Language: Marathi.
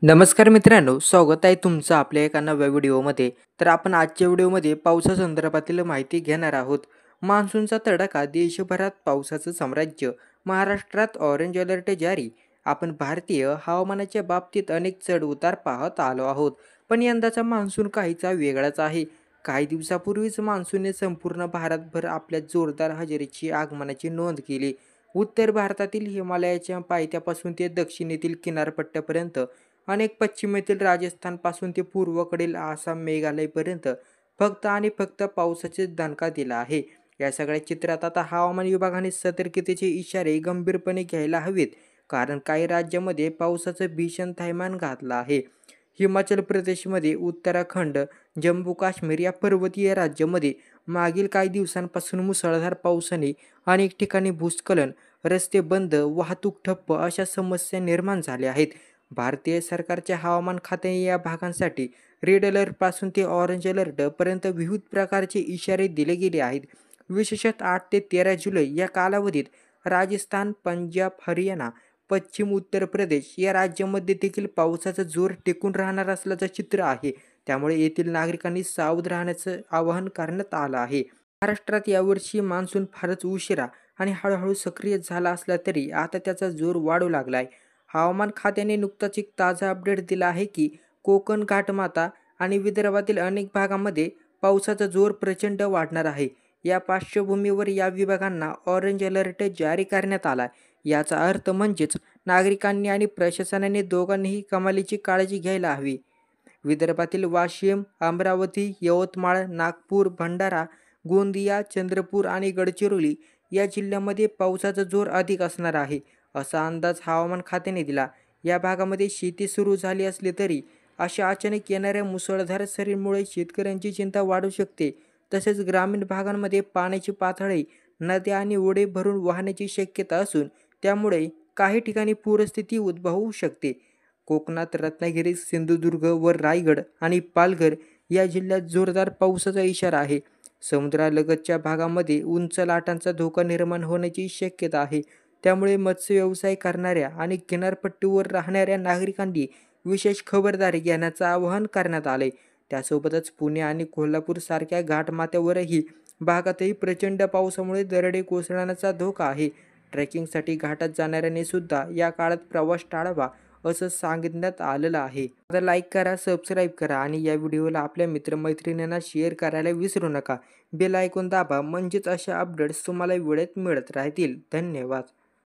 नमस्कार मित्रांनो, स्वागत आहे तुमचं आपल्या एका नव्या व्हिडिओमध्ये. तर आपण आजच्या व्हिडिओमध्ये पावसासंदर्भातील माहिती घेणार आहोत. मान्सूनचा तडाखा, देशभरात पावसाचं साम्राज्य, महाराष्ट्रात ऑरेंज अलर्ट जारी. आपण भारतीय हवामानाच्या बाबतीत अनेक चढ-उतार पाहत आलो आहोत, पण यंदाचा मान्सून काहीसा वेगळाच आहे. काही दिवसापूर्वीच मान्सूनने संपूर्ण भारतभर आपल्या जोरदार हजेरीची आगमनाची नोंद केली. उत्तर भारतातील हिमालयाच्या पायथ्यापासून ते दक्षिणेतील किनारपट्ट्यापर्यंत अनेक पश्चिमेतील राजस्थानपासून ते पूर्वेकडील आसाम मेघालयपर्यंत फक्त आणि फक्त पावसाचे दणका दिला आहे. या सगळ्या चित्रात आता हवामान विभागाने सतर्कतेचे इशारे गंभीरपणे घ्यायला हवेत, कारण काही राज्यामध्ये पावसाचं भीषण थैमान घातलं आहे. हिमाचल प्रदेशमध्ये, उत्तराखंड, जम्मू काश्मीर या पर्वतीय राज्यामध्ये मागील काही दिवसांपासून मुसळधार पावसाने अनेक ठिकाणी भूस्खलन, रस्ते बंद, वाहतूक ठप्प अशा समस्या निर्माण झाल्या आहेत. भारतीय सरकारच्या हवामान खात्याने या भागांसाठी रेड अलर्टपासून ते ऑरेंज अलर्टपर्यंत विविध प्रकारचे इशारे दिले गेले आहेत. विशेषतः 8 ते 13 जुलै या कालावधीत राजस्थान, पंजाब, हरियाणा, पश्चिम उत्तर प्रदेश या राज्यांमध्ये देखील पावसाचा जोर टिकून राहणार असल्याचं चित्र आहे. त्यामुळे येथील नागरिकांनी सावध राहण्याचं आवाहन करण्यात आलं आहे. महाराष्ट्रात यावर्षी मान्सून फारच उशिरा आणि हळूहळू सक्रिय झाला असला तरी आता त्याचा जोर वाढू लागला आहे. हवामान खात्याने नुकताच एक ताजा अपडेट दिला आहे की कोकण, घाटमाता आणि विदर्भातील अनेक भागांमध्ये पावसाचा जोर प्रचंड वाढणार आहे. या पार्श्वभूमीवर या विभागांना ऑरेंज अलर्ट जारी करण्यात आला. याचा अर्थ म्हणजेच नागरिकांनी आणि प्रशासनाने दोघांनीही कमालीची काळजी घ्यायला हवी. विदर्भातील वाशिम, अमरावती, यवतमाळ, नागपूर, भंडारा, गोंदिया, चंद्रपूर आणि गडचिरोली या जिल्ह्यांमध्ये पावसाचा जोर अधिक असणार आहे, असा अंदाज हवामान खात्याने दिला. या भागामध्ये शेती सुरू झाली असली तरी अशा अचानक येणाऱ्या मुसळधार सरींमुळे शेतकऱ्यांची चिंता वाढू शकते. तसेच ग्रामीण भागांमध्ये पाण्याची पातळी, नद्या आणि ओढे भरून वाहण्याची शक्यता असून त्यामुळे काही ठिकाणी पूरस्थिती उद्भवू शकते. कोकणात रत्नागिरी, सिंधुदुर्ग व रायगड आणि पालघर या जिल्ह्यात जोरदार पावसाचा इशारा आहे. समुद्रालगतच्या भागामध्ये उंच लाटांचा धोका निर्माण होण्याची शक्यता आहे. त्यामुळे मत्स्य व्यवसाय करणाऱ्या आणि किनारपट्टीवर राहणाऱ्या नागरिकांनी विशेष खबरदारी घेण्याचं आवाहन करण्यात आले. त्यासोबतच पुणे आणि कोल्हापूर सारख्या घाटमाथ्यावरही भागातही प्रचंड पावसामुळे दरडे कोसळण्याचा धोका आहे. ट्रेकिंगसाठी घाटात जाणाऱ्यांनी सुद्धा या काळात प्रवास टाळावा, असं सांगण्यात आलेलं आहे. आता लाईक करा, सबस्क्राईब करा आणि या व्हिडिओला आपल्या मित्रमैत्रिणींना शेअर करायला विसरू नका. बेल आयकॉन दाबा, म्हणजेच अशा अपडेट्स तुम्हाला वेळेत मिळत राहतील. धन्यवाद.